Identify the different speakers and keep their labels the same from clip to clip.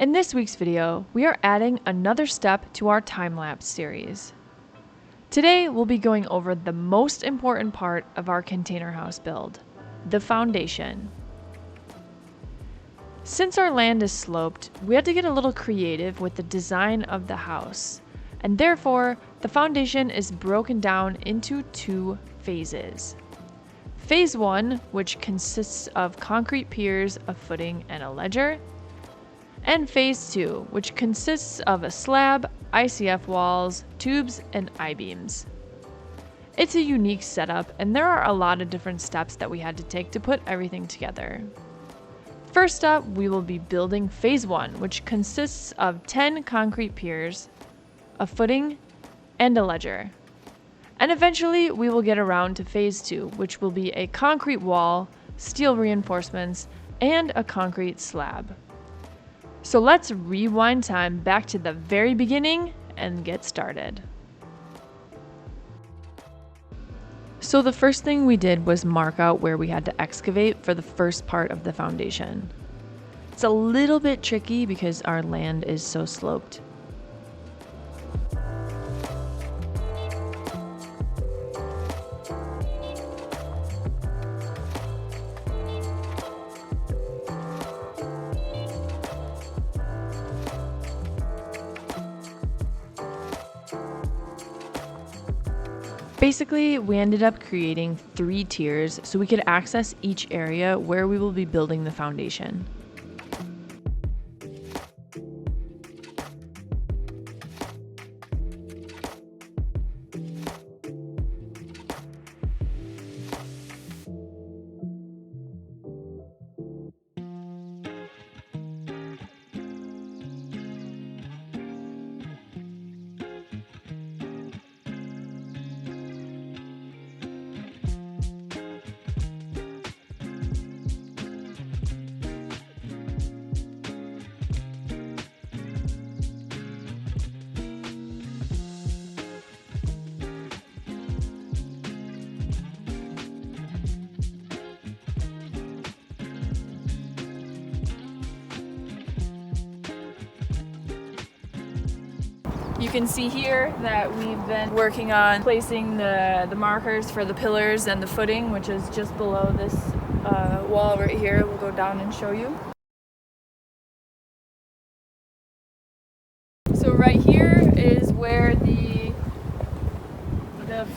Speaker 1: In this week's video, we are adding another step to our time-lapse series. Today, we'll be going over the most important part of our container house build, the foundation. Since our land is sloped, we had to get a little creative with the design of the house, and therefore, the foundation is broken down into two phases. Phase 1, which consists of concrete piers, a footing, and a ledger, and Phase 2, which consists of a slab, ICF walls, tubes, and I-beams. It's a unique setup, and there are a lot of different steps that we had to take to put everything together. First up, we will be building Phase 1, which consists of 10 concrete piers, a footing, and a ledger. And eventually, we will get around to Phase 2, which will be a concrete wall, steel reinforcements, and a concrete slab. So let's rewind time back to the very beginning and get started. So the first thing we did was mark out where we had to excavate for the first part of the foundation. It's a little bit tricky because our land is so sloped. Basically, we ended up creating 3 tiers so we could access each area where we will be building the foundation. You can see here that we've been working on placing the markers for the pillars and the footing, which is just below this wall right here. We'll go down and show you. So right here is where the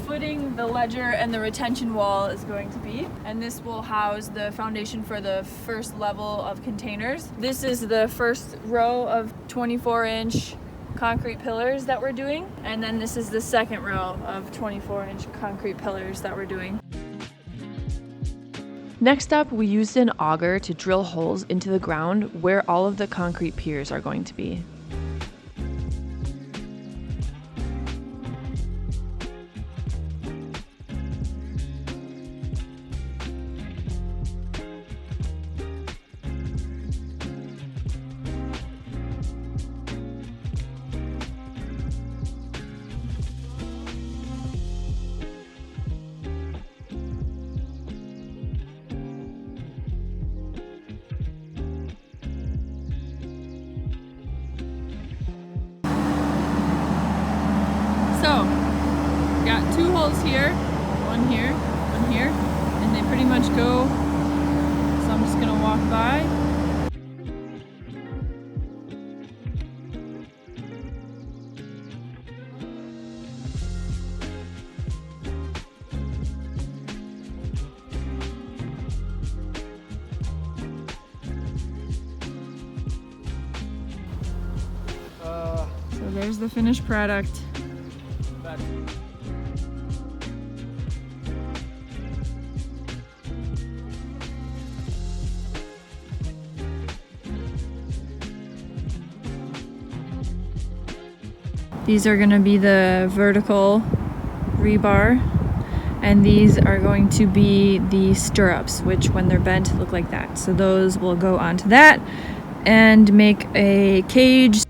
Speaker 1: footing, the ledger, and the retention wall is going to be. And this will house the foundation for the first level of containers. This is the first row of 24-inch concrete pillars that we're doing, and then this is the second row of 24-inch concrete pillars that we're doing. Next up, we used an auger to drill holes into the ground where all of the concrete piers are going to be. So, got 2 holes here, one here, and they pretty much go, so I'm just gonna walk by. So there's the finished product. These are going to be the vertical rebar, and these are going to be the stirrups, which when they're bent look like that. So those will go onto that and make a cage.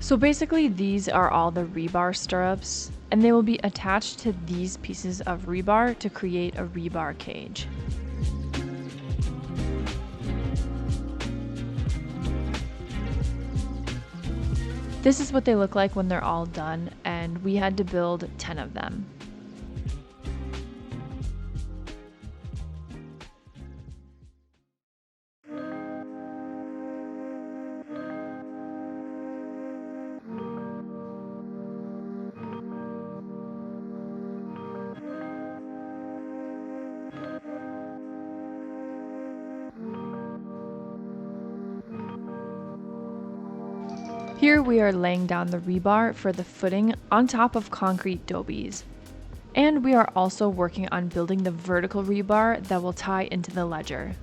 Speaker 1: So basically these are all the rebar stirrups, and they will be attached to these pieces of rebar to create a rebar cage. This is what they look like when they're all done, and we had to build 10 of them. Here we are laying down the rebar for the footing on top of concrete dobies. And we are also working on building the vertical rebar that will tie into the ledger.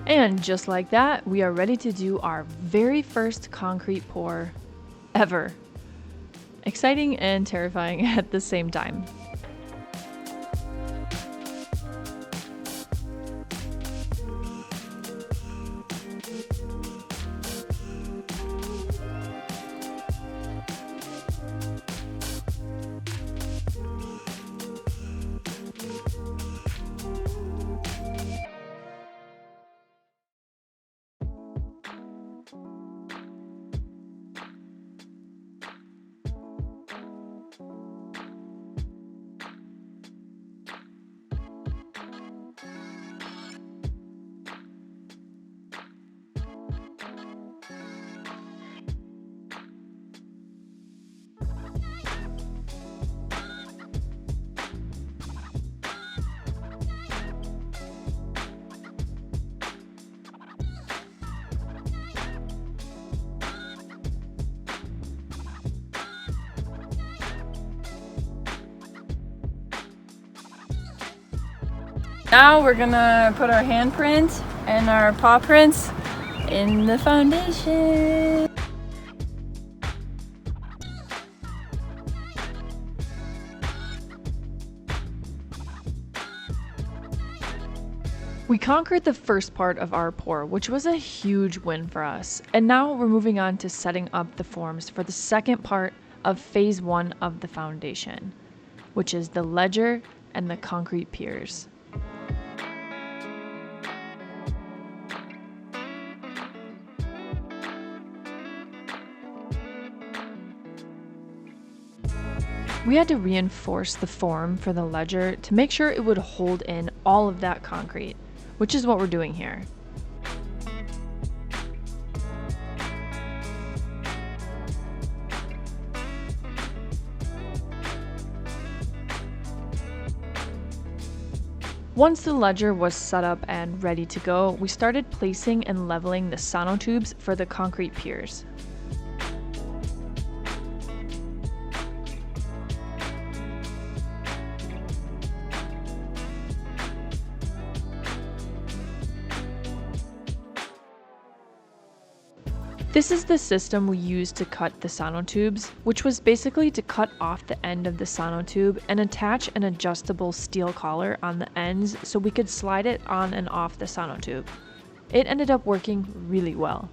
Speaker 1: And just like that, we are ready to do our very first concrete pour ever. Exciting and terrifying at the same time.
Speaker 2: Now we're gonna put our handprint and our paw prints in the foundation.
Speaker 1: We conquered the first part of our pour, which was a huge win for us. And now we're moving on to setting up the forms for the second part of phase 1 of the foundation, which is the ledger and the concrete piers. We had to reinforce the form for the ledger to make sure it would hold in all of that concrete, which is what we're doing here. Once the ledger was set up and ready to go, we started placing and leveling the sonotubes for the concrete piers. This is the system we used to cut the sonotubes, which was basically to cut off the end of the sonotube and attach an adjustable steel collar on the ends so we could slide it on and off the sonotube. It ended up working really well.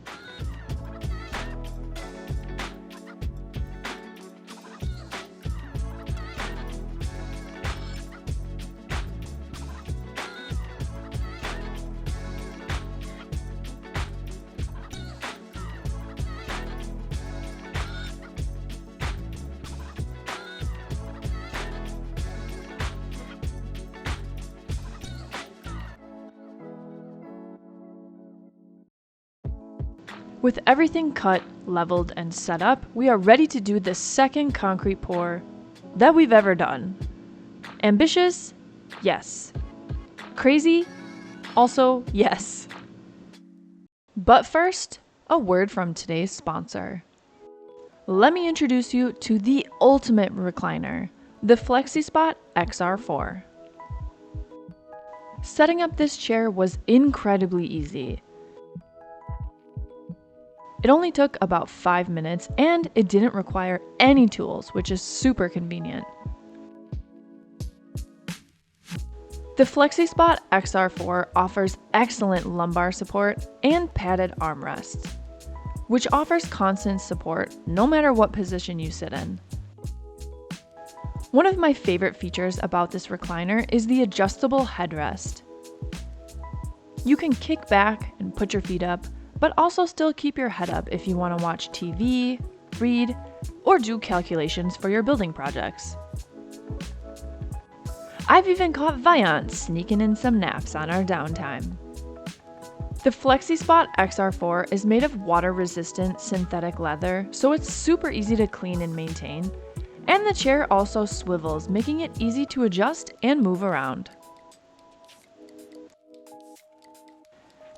Speaker 1: With everything cut, leveled, and set up, we are ready to do the second concrete pour that we've ever done. Ambitious? Yes. Crazy? Also, yes. But first, a word from today's sponsor. Let me introduce you to the ultimate recliner, the FLEXISPOT XR4. Setting up this chair was incredibly easy. It only took about 5 minutes and it didn't require any tools, which is super convenient. The FLEXISPOT XR4 offers excellent lumbar support and padded armrests, which offers constant support no matter what position you sit in. One of my favorite features about this recliner is the adjustable headrest. You can kick back and put your feet up, but also still keep your head up if you want to watch TV, read, or do calculations for your building projects. I've even caught Viant sneaking in some naps on our downtime. The FLEXISPOT XR4 is made of water-resistant synthetic leather, so it's super easy to clean and maintain, and the chair also swivels, making it easy to adjust and move around.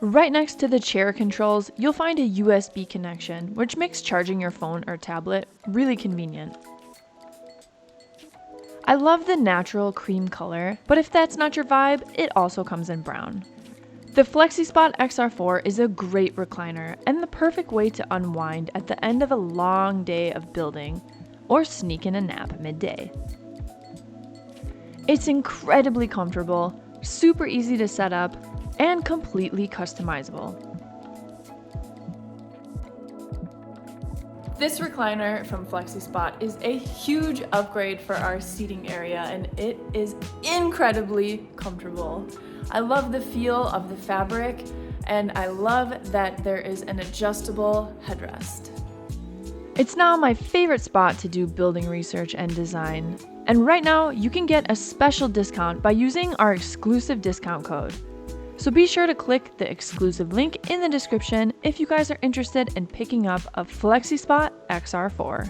Speaker 1: Right next to the chair controls, you'll find a USB connection, which makes charging your phone or tablet really convenient. I love the natural cream color, but if that's not your vibe, it also comes in brown. The FLEXISPOT XR4 is a great recliner and the perfect way to unwind at the end of a long day of building or sneak in a nap midday. It's incredibly comfortable, super easy to set up, and completely customizable. This recliner from FLEXISPOT is a huge upgrade for our seating area, and it is incredibly comfortable. I love the feel of the fabric, and I love that there is an adjustable headrest. It's now my favorite spot to do building research and design, and right now you can get a special discount by using our exclusive discount code. So be sure to click the exclusive link in the description if you guys are interested in picking up a FLEXISPOT XR4.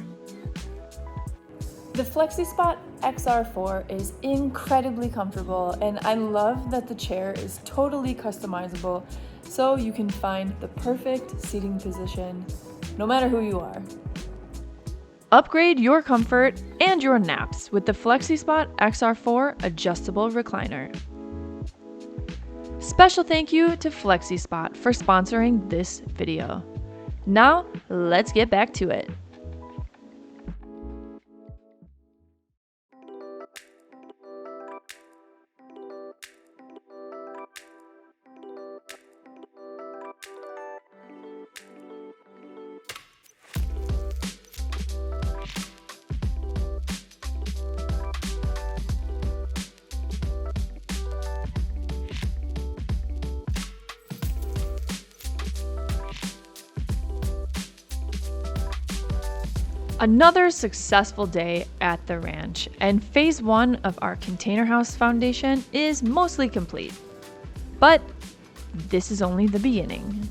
Speaker 1: The FLEXISPOT XR4 is incredibly comfortable, and I love that the chair is totally customizable, so you can find the perfect seating position no matter who you are. Upgrade your comfort and your naps with the FLEXISPOT XR4 adjustable recliner. Special thank you to FLEXISPOT for sponsoring this video. Now, let's get back to it. Another successful day at the ranch, and phase 1 of our container house foundation is mostly complete. But this is only the beginning.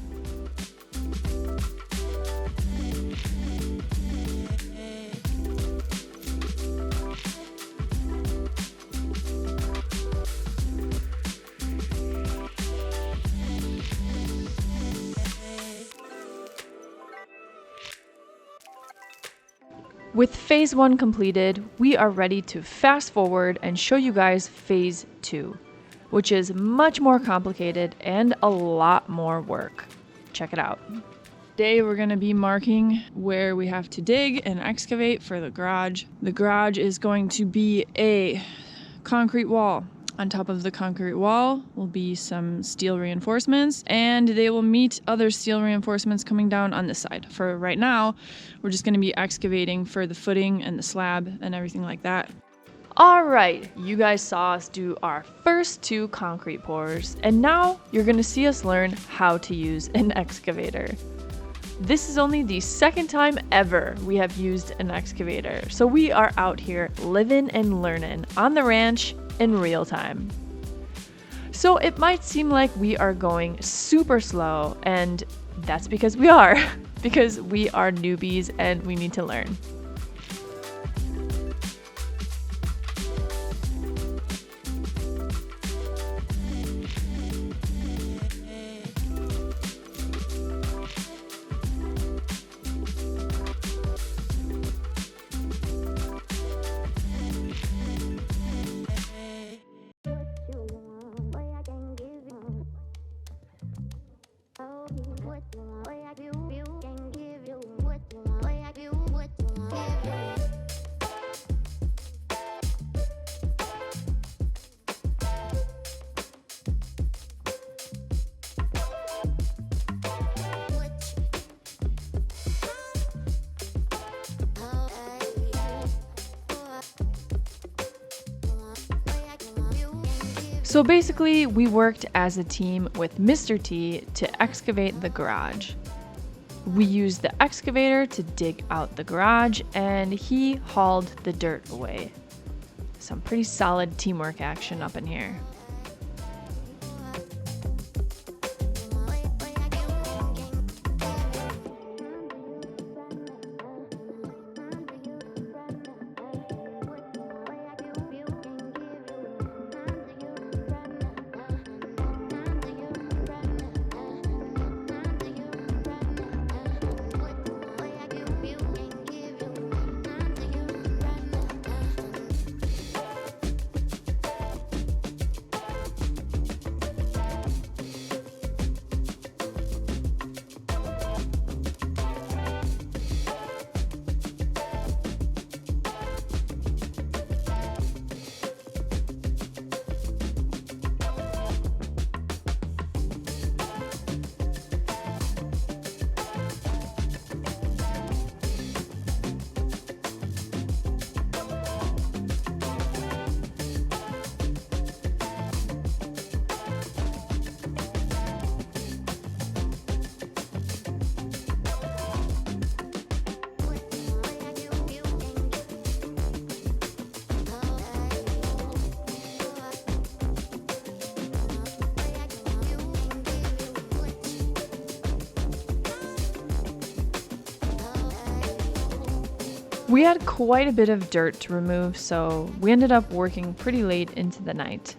Speaker 1: With phase 1 completed, we are ready to fast forward and show you guys phase 2, which is much more complicated and a lot more work. Check it out. Today we're going to be marking where we have to dig and excavate for the garage. The garage is going to be a concrete wall. On top of the concrete wall will be some steel reinforcements, and they will meet other steel reinforcements coming down on this side. For right now, we're just going to be excavating for the footing and the slab and everything like that. All right, you guys saw us do our first 2 concrete pours, and now you're going to see us learn how to use an excavator. This is only the second time ever we have used an excavator, so we are out here living and learning on the ranch in real time. So it might seem like we are going super slow, and That's because we are, because we are newbies and we need to learn. So basically, we worked as a team with Mr. T to excavate the garage. We used the excavator to dig out the garage, and he hauled the dirt away. Some pretty solid teamwork action up in here. We had quite a bit of dirt to remove, so we ended up working pretty late into the night.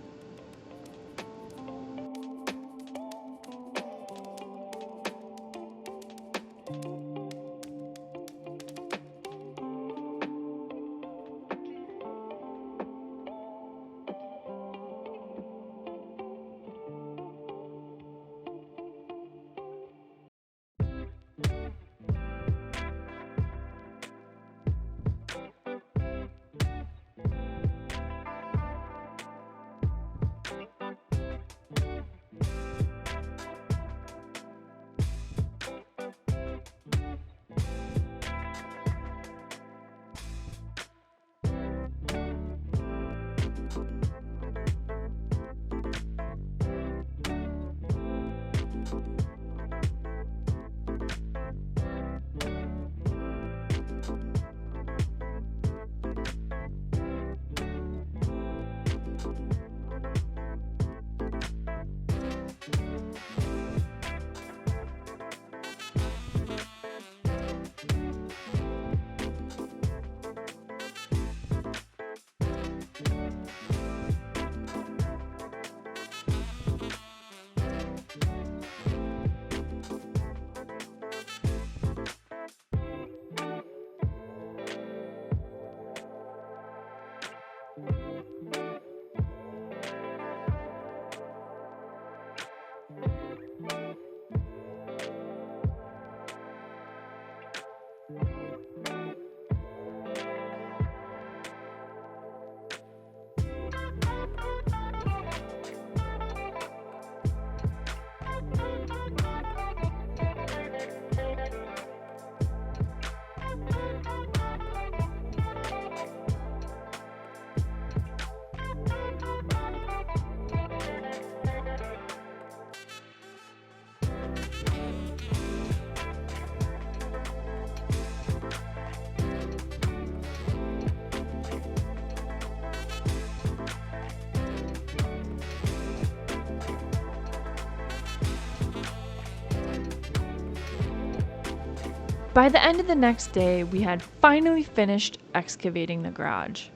Speaker 1: By the end of the next day, we had finally finished excavating the garage.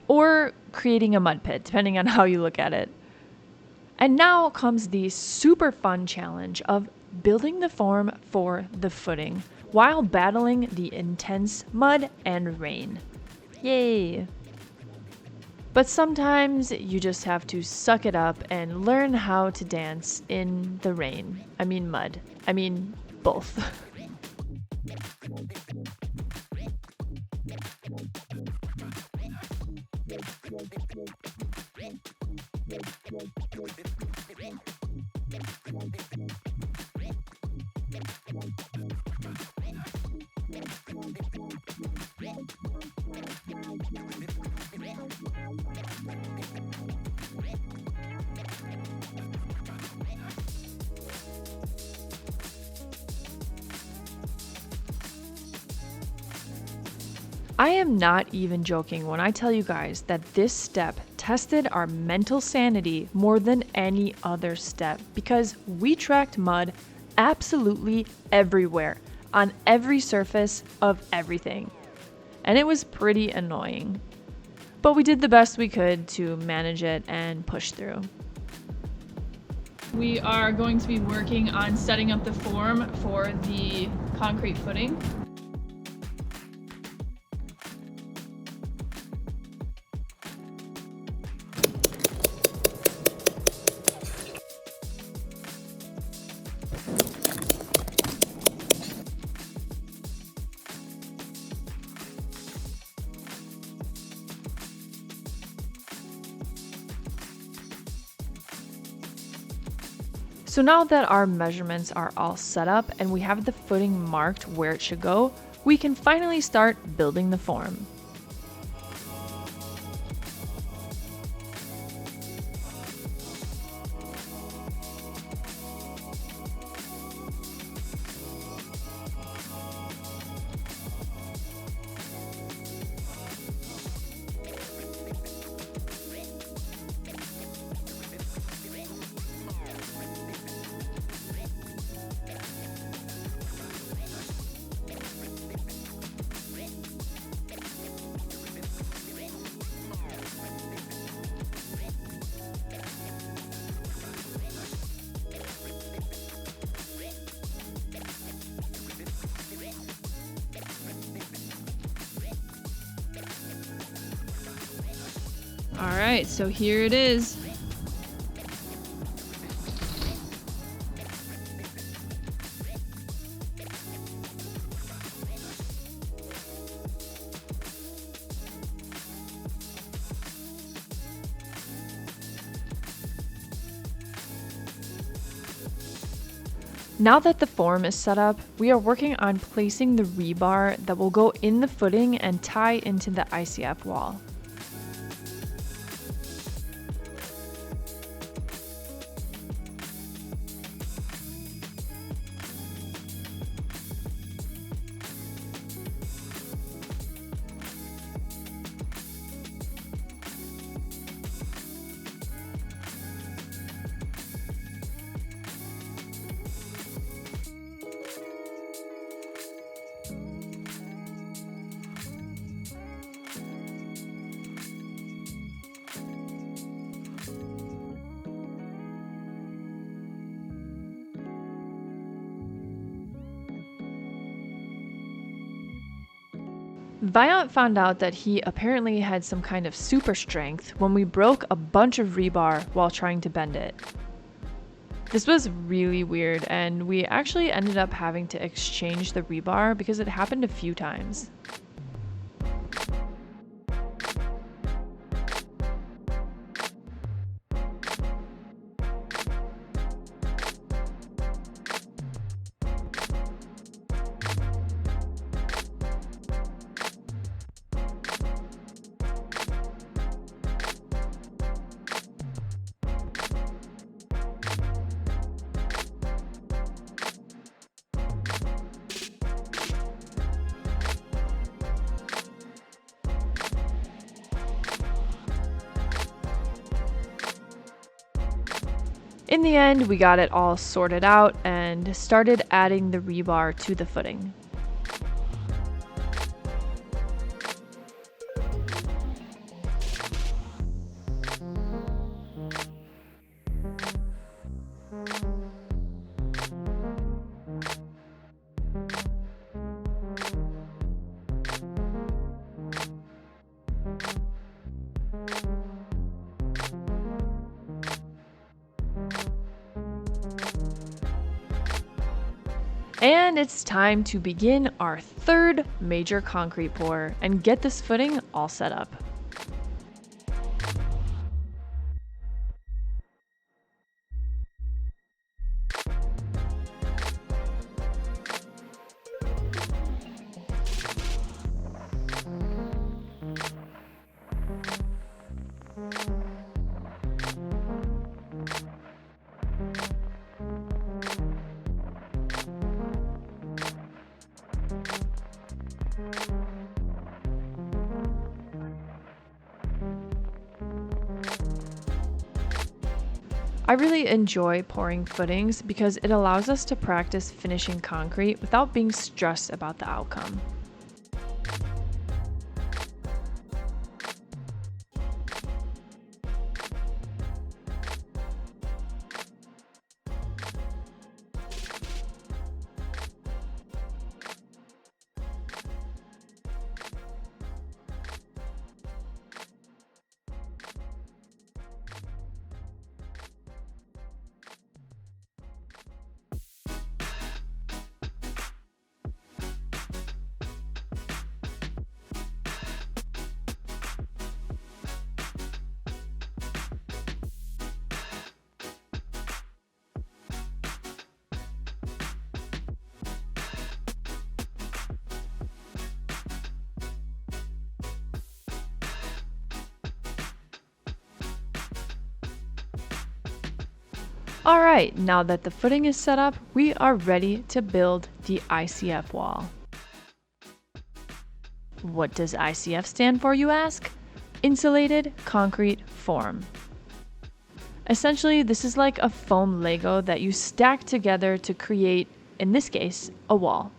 Speaker 1: Or creating a mud pit, depending on how you look at it. And now comes the super fun challenge of building the form for the footing while battling the intense mud and rain. Yay! But sometimes you just have to suck it up and learn how to dance in the rain. I mean mud. I mean both. I am not even joking when I tell you guys that this step tested our mental sanity more than any other step because we tracked mud absolutely everywhere on every surface of everything. And it was pretty annoying. But we did the best we could to manage it and push through. We are going to be working on setting up the form for the concrete footing. So now that our measurements are all set up and we have the footing marked where it should go, we can finally start building the form. All right, so here it is. Now that the form is set up, we are working on placing the rebar that will go in the footing and tie into the ICF wall. Viant found out that he apparently had some kind of super strength when we broke a bunch of rebar while trying to bend it. This was really weird, and we actually ended up having to exchange the rebar because it happened a few times. In the end, we got it all sorted out and started adding the rebar to the footing. And it's time to begin our third major concrete pour and get this footing all set up. I really enjoy pouring footings because it allows us to practice finishing concrete without being stressed about the outcome. Alright, now that the footing is set up, we are ready to build the ICF wall. What does ICF stand for, you ask? Insulated Concrete Form. Essentially, this is like a foam Lego that you stack together to create, in this case, a wall.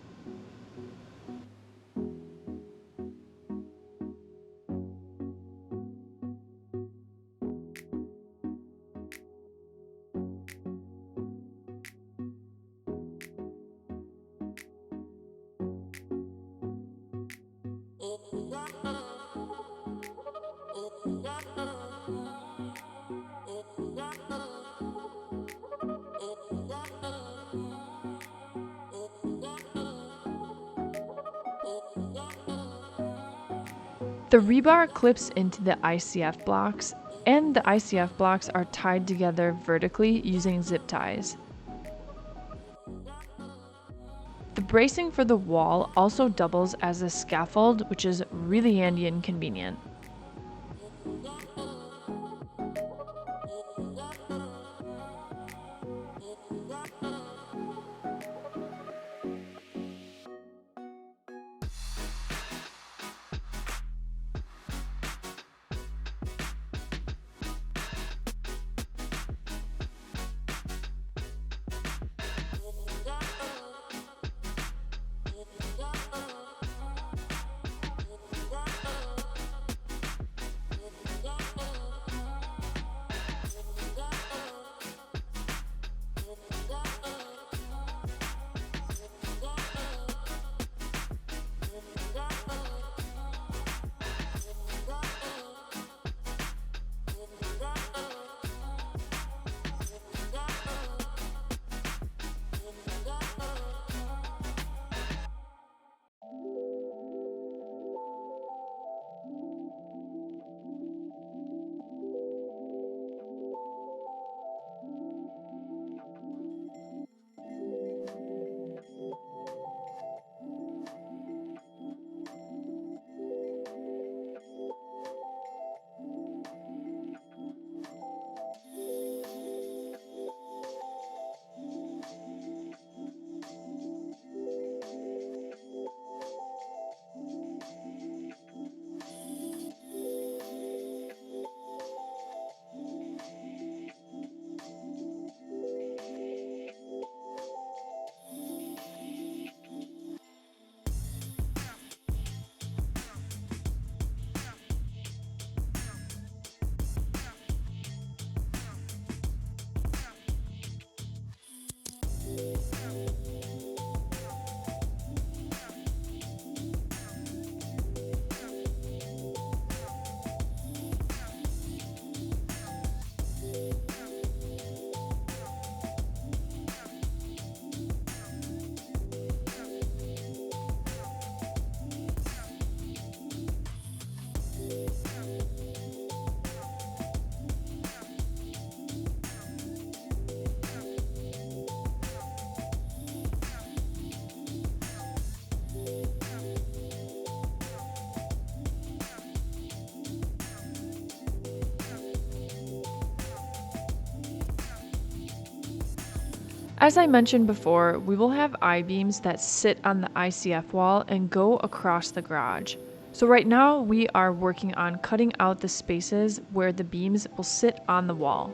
Speaker 1: The rebar clips into the ICF blocks, and the ICF blocks are tied together vertically using zip ties. The bracing for the wall also doubles as a scaffold, which is really handy and convenient. As I mentioned before, we will have I-beams that sit on the ICF wall and go across the garage. So right now we are working on cutting out the spaces where the beams will sit on the wall.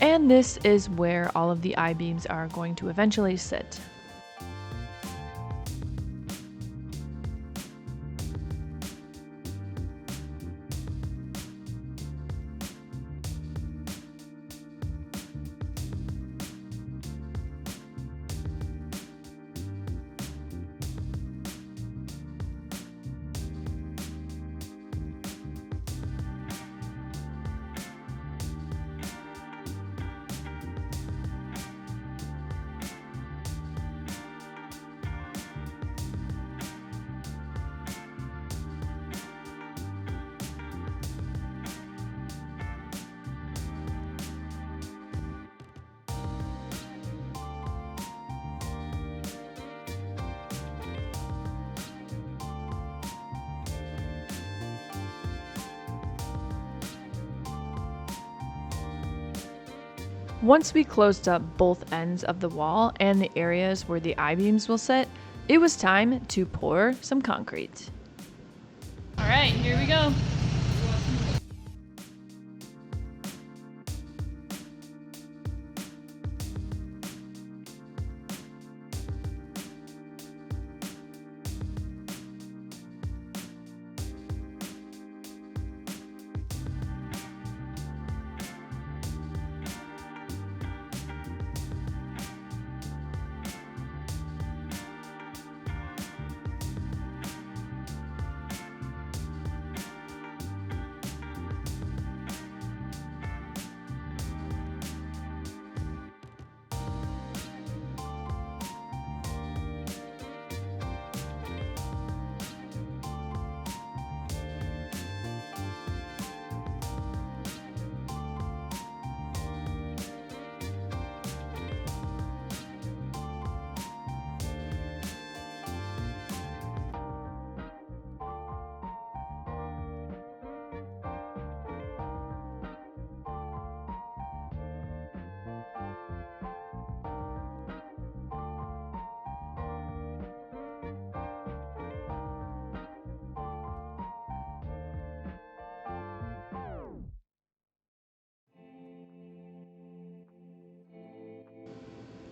Speaker 1: And this is where all of the I-beams are going to eventually sit. Once we closed up both ends of the wall and the areas where the I-beams will sit, it was time to pour some concrete.
Speaker 2: All right, here we go.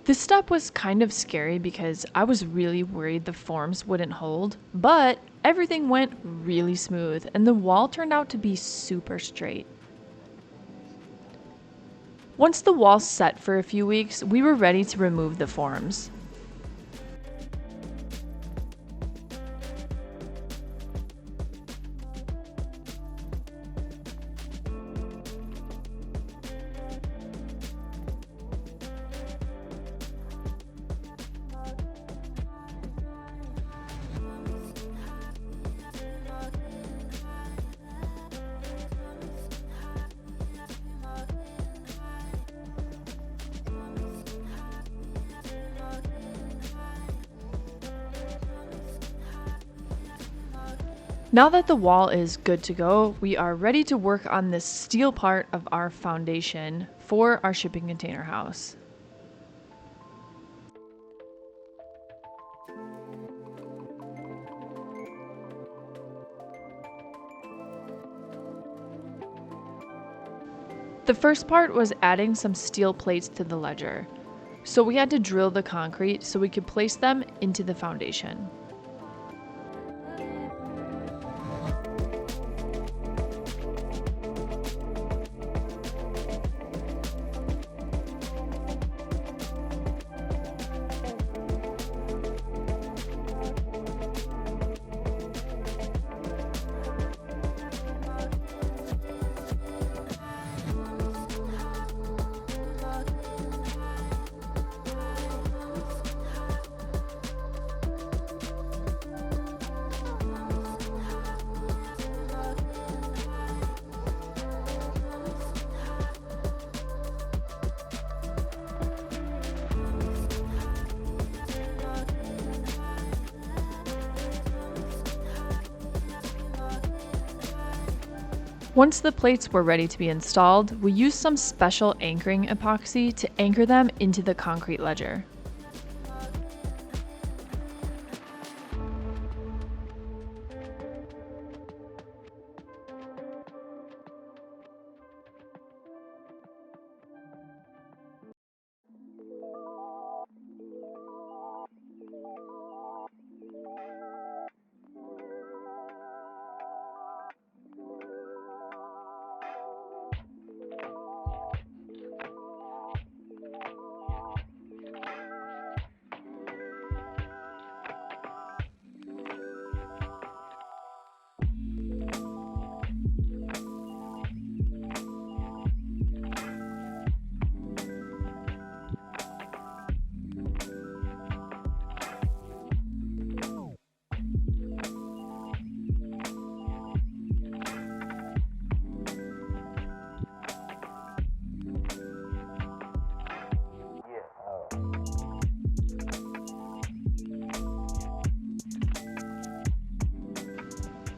Speaker 1: This step was kind of scary because I was really worried the forms wouldn't hold, but everything went really smooth and the wall turned out to be super straight. Once the wall set for a few weeks, we were ready to remove the forms. Now that the wall is good to go, we are ready to work on this steel part of our foundation for our shipping container house. The first part was adding some steel plates to the ledger. So we had to drill the concrete so we could place them into the foundation. Once the plates were ready to be installed, we used some special anchoring epoxy to anchor them into the concrete ledger.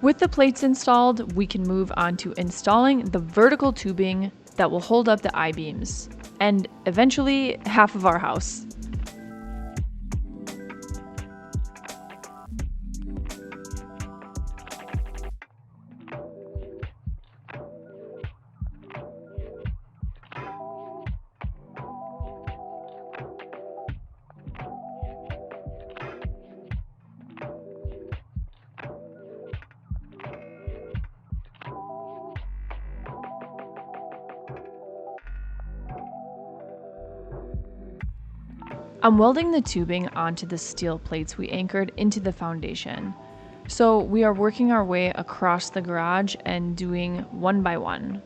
Speaker 1: With the plates installed, we can move on to installing the vertical tubing that will hold up the I-beams, and eventually half of our house. I'm welding the tubing onto the steel plates we anchored into the foundation. So we are working our way across the garage and doing one by one.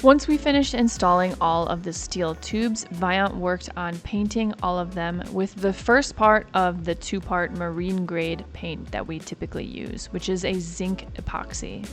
Speaker 1: Once we finished installing all of the steel tubes, Viant worked on painting all of them with the first part of the two-part marine grade paint that we typically use, which is a zinc epoxy.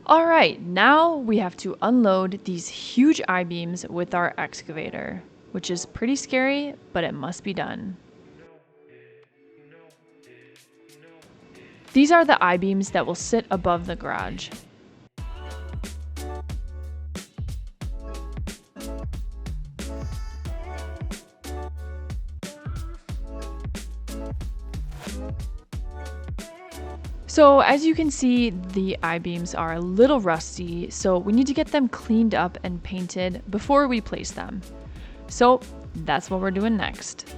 Speaker 1: Alright, now we have to unload these huge I-beams with our excavator, which is pretty scary, but it must be done. These are the I-beams that will sit above the garage. So as you can see, the I-beams are a little rusty, so we need to get them cleaned up and painted before we place them. So that's what we're doing next.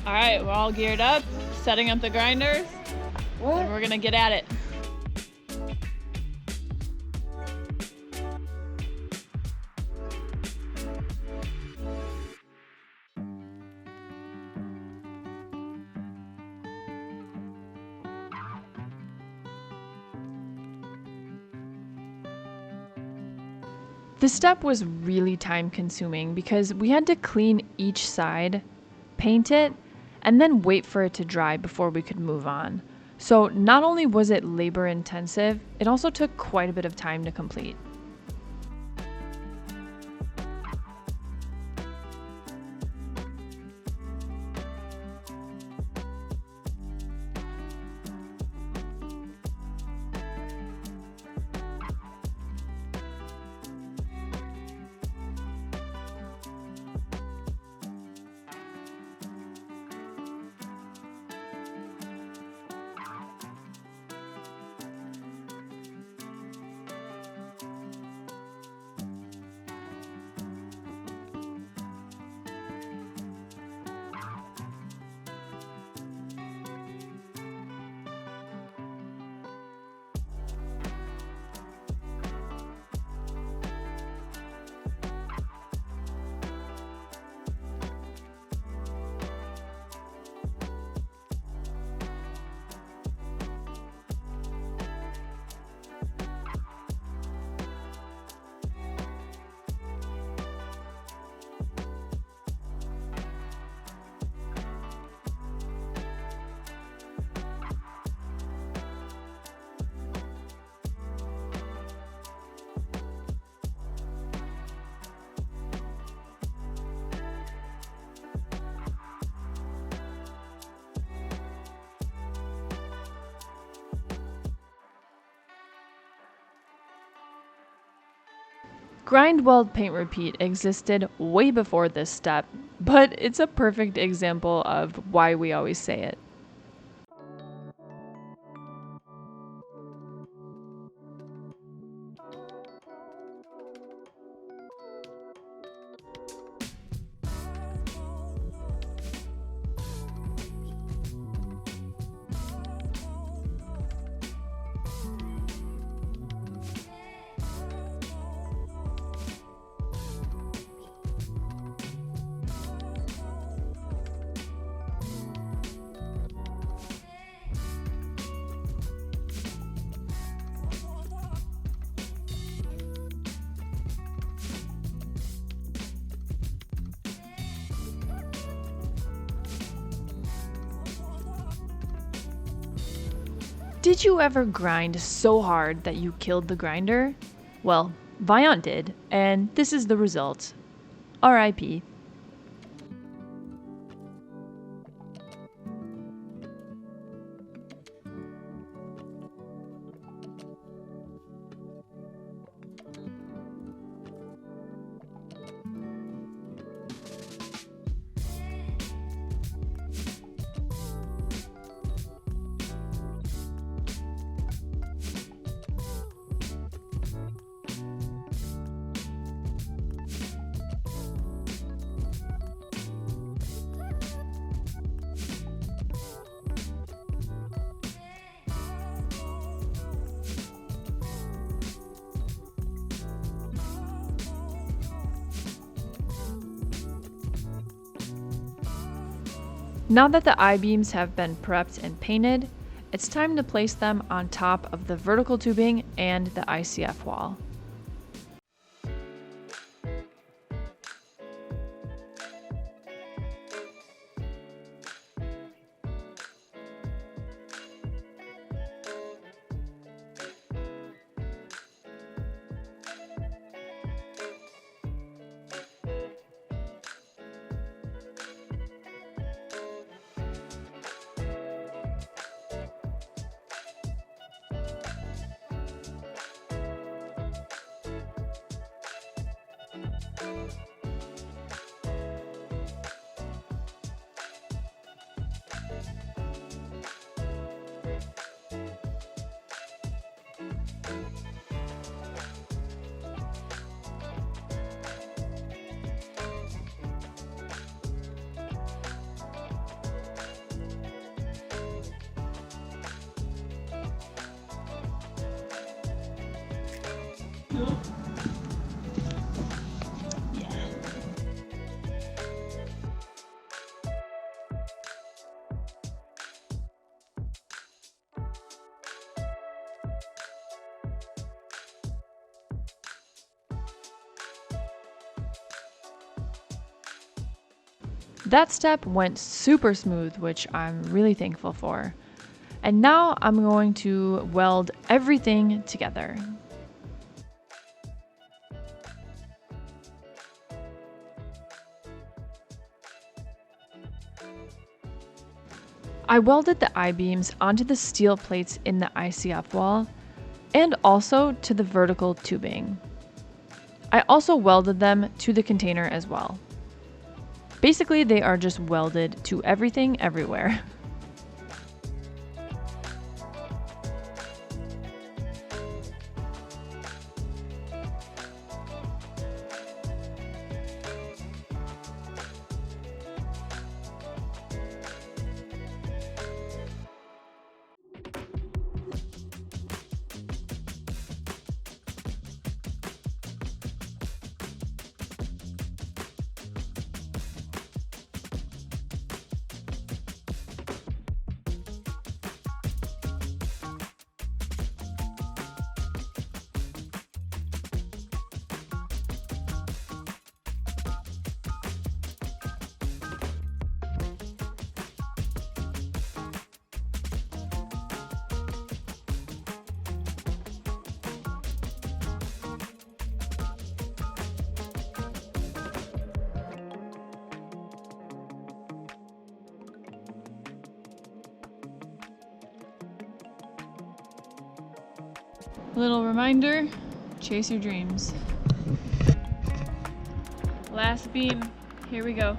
Speaker 1: All right, we're all geared up, setting up the grinders, and we're gonna get at it. This step was really time consuming because we had to clean each side, paint it, and then wait for it to dry before we could move on. So not only was it labor intensive, it also took quite a bit of time to complete. Grind, weld, paint, repeat existed way before this step, but it's a perfect example of why we always say it. Did you ever grind so hard that you killed the grinder? Well, Viant did, and this is the result. RIP. Now that the I-beams have been prepped and painted, it's time to place them on top of the vertical tubing and the ICF wall. That step went super smooth, which I'm really thankful for. And now I'm going to weld everything together. I welded the I-beams onto the steel plates in the ICF wall and also to the vertical tubing. I also welded them to the container as well. Basically, they are just welded to everything everywhere. Little reminder, chase your dreams. Last beam, here we go.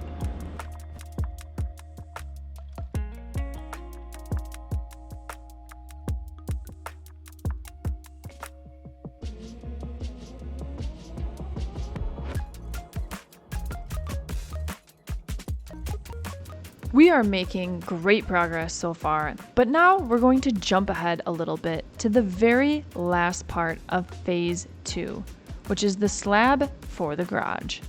Speaker 1: We are making great progress so far, but now we're going to jump ahead a little bit to the very last part of phase 2, which is the slab for the garage.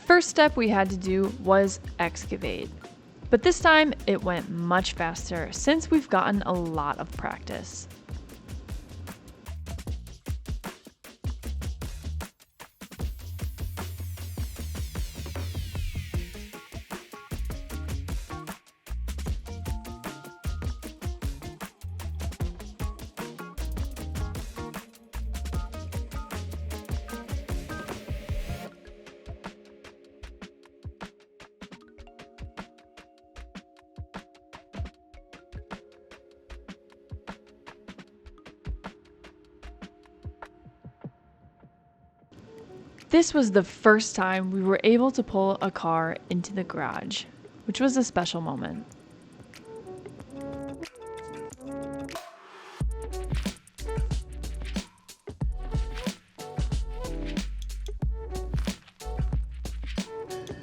Speaker 1: First step we had to do was excavate, but this time it went much faster since we've gotten a lot of practice. This was the first time we were able to pull a car into the garage, which was a special moment.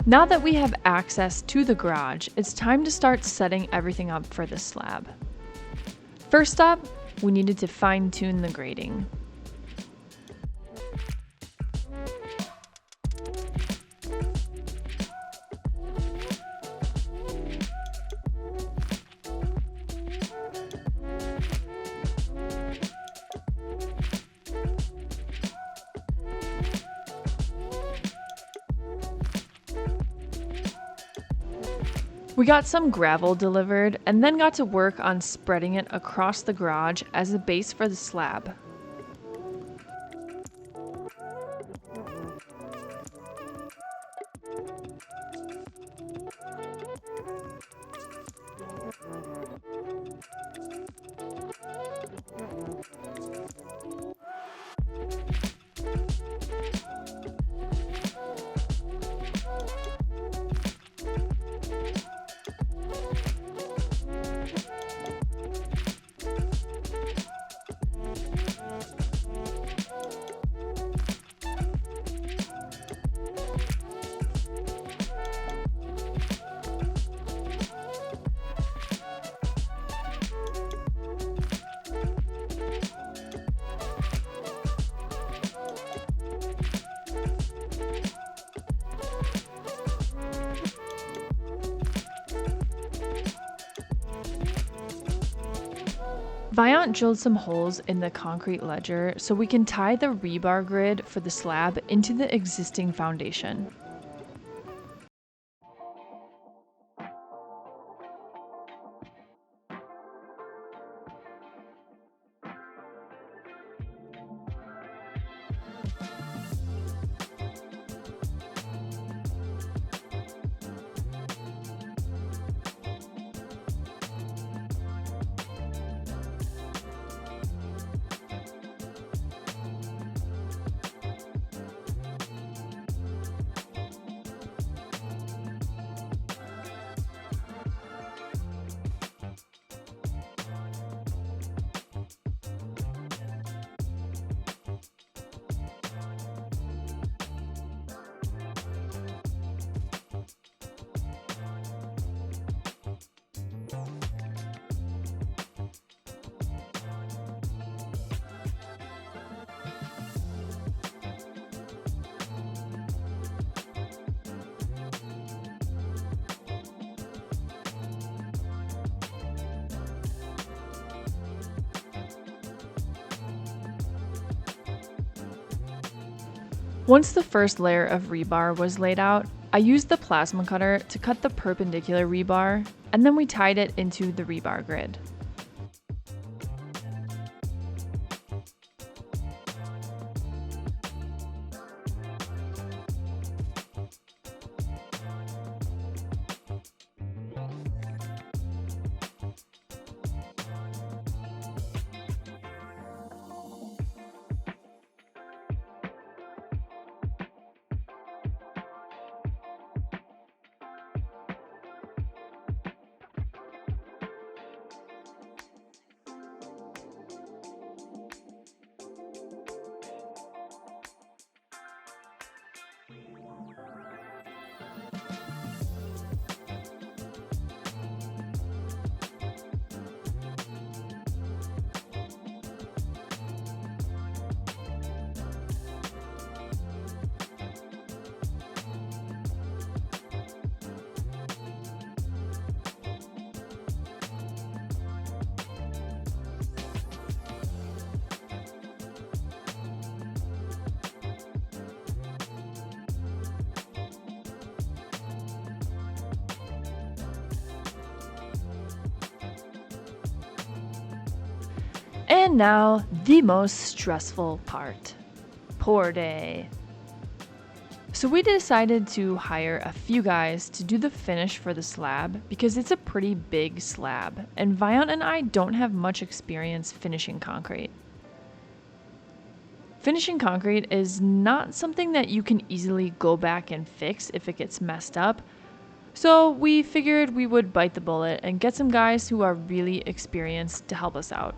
Speaker 1: Now that we have access to the garage, it's time to start setting everything up for the slab. First up, we needed to fine-tune the grading. We got some gravel delivered and then got to work on spreading it across the garage as a base for the slab. Viant drilled some holes in the concrete ledger so we can tie the rebar grid for the slab into the existing foundation. Once the first layer of rebar was laid out, I used the plasma cutter to cut the perpendicular rebar, and then we tied it into the rebar grid. And now, the most stressful part. Pour day. So we decided to hire a few guys to do the finish for the slab because it's a pretty big slab, and Viant and I don't have much experience finishing concrete. Finishing concrete is not something that you can easily go back and fix if it gets messed up, so we figured we would bite the bullet and get some guys who are really experienced to help us out.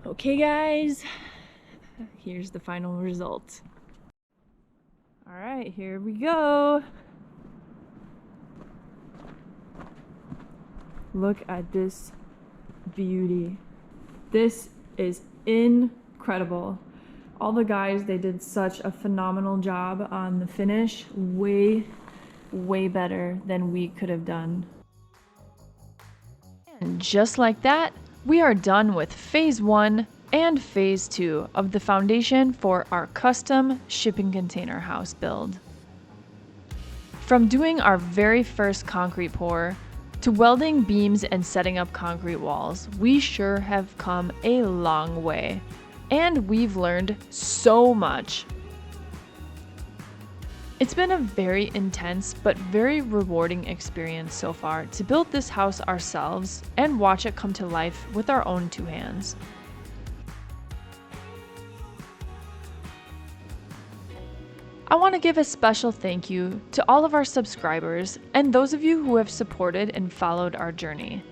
Speaker 1: Okay guys, here's the final result. All right, here we go. Look at this beauty. This is incredible. All the guys, they did such a phenomenal job on the finish. Way better than we could have done. And just like that, we are done with phase 1 and phase 2 of the foundation for our custom shipping container house build. From doing our very first concrete pour to welding beams and setting up concrete walls, we sure have come a long way, and we've learned so much. It's been a very intense but very rewarding experience so far to build this house ourselves and watch it come to life with our own 2 hands. I want to give a special thank you to all of our subscribers and those of you who have supported and followed our journey.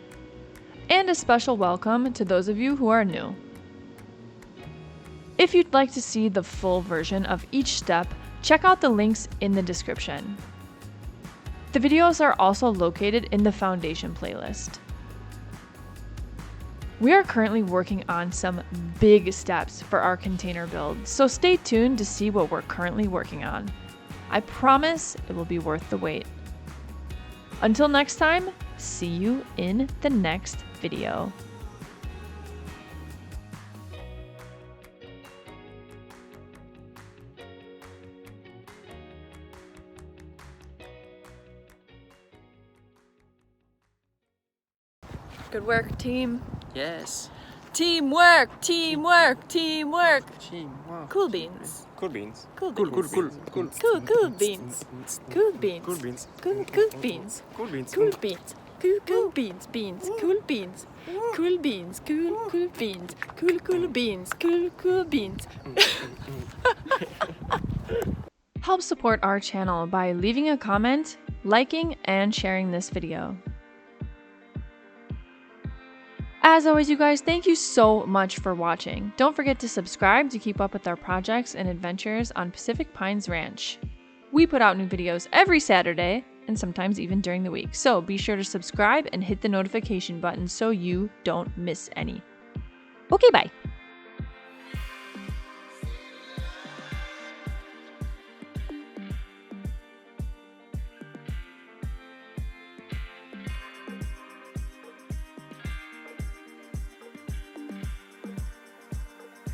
Speaker 1: And a special welcome to those of you who are new. If you'd like to see the full version of each step, check out the links in the description. The videos are also located in the foundation playlist. We are currently working on some big steps for our container build, so stay tuned to see what we're currently working on. I promise it will be worth the wait. Until next time, see you in the next video. Good work, team.
Speaker 3: Yes.
Speaker 2: Teamwork, teamwork, teamwork.
Speaker 3: Teamwork.
Speaker 2: Cool beans.
Speaker 3: Cool beans.
Speaker 2: Cool
Speaker 3: Cool,
Speaker 2: beans.
Speaker 3: cool, cool, cool.
Speaker 2: Cool beans. Cool beans.
Speaker 3: Cool beans.
Speaker 2: Cool beans.
Speaker 3: Cool beans.
Speaker 2: Cool beans. Cool beans. Beans. Cool beans. Cool beans. Cool beans. Cool beans. Cool beans.
Speaker 1: Help support our channel by leaving a comment, liking, and sharing this video. As always, you guys, thank you so much for watching. Don't forget to subscribe to keep up with our projects and adventures on Pacific Pines Ranch. We put out new videos every Saturday and sometimes even during the week, so be sure to subscribe and hit the notification button so you don't miss any. Okay, bye.